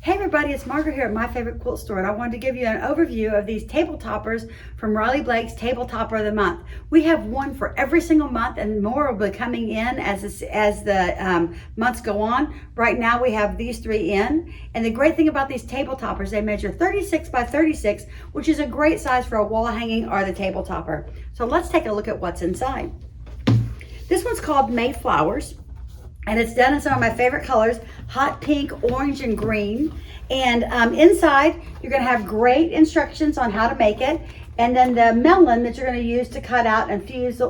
Hey everybody, it's Margaret here at My Favorite Quilt Store, and I wanted to give you an overview of these table toppers from Riley Blake's Table Topper of the Month. We have one for every single month, and more will be coming in as the months go on. Right now we have these three in, and the great thing about these table toppers, they measure 36 by 36, which is a great size for a wall hanging or the table topper. So let's take a look at what's inside. This one's called Made Flowers. And it's done in some of my favorite colors, hot pink, orange, and green. And inside, you're gonna have great instructions on how to make it. And then the melon that you're gonna use to cut out and fuse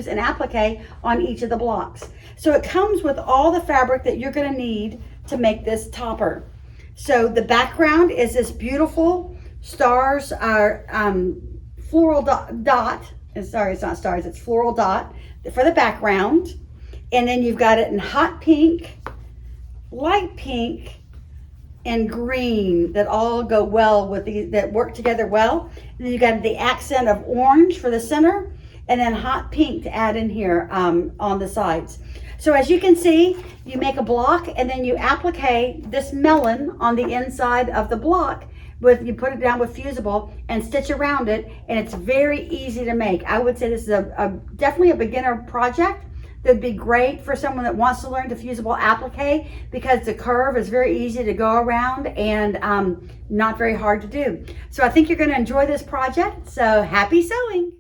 and applique on each of the blocks. So it comes with all the fabric that you're gonna need to make this topper. So the background is this beautiful stars, floral dot. Sorry, it's not stars, it's floral dot for the background. And then you've got it in hot pink, light pink, and green that all go well with these, that work together well. And then you got the accent of orange for the center, and then hot pink to add in here on the sides. So as you can see, you make a block and then you applique this melon on the inside of the block. You put it down with fusible and stitch around it, and it's very easy to make. I would say this is definitely a beginner project. That'd be great for someone that wants to learn to fusible applique because the curve is very easy to go around and not very hard to do. So I think you're going to enjoy this project. So happy sewing!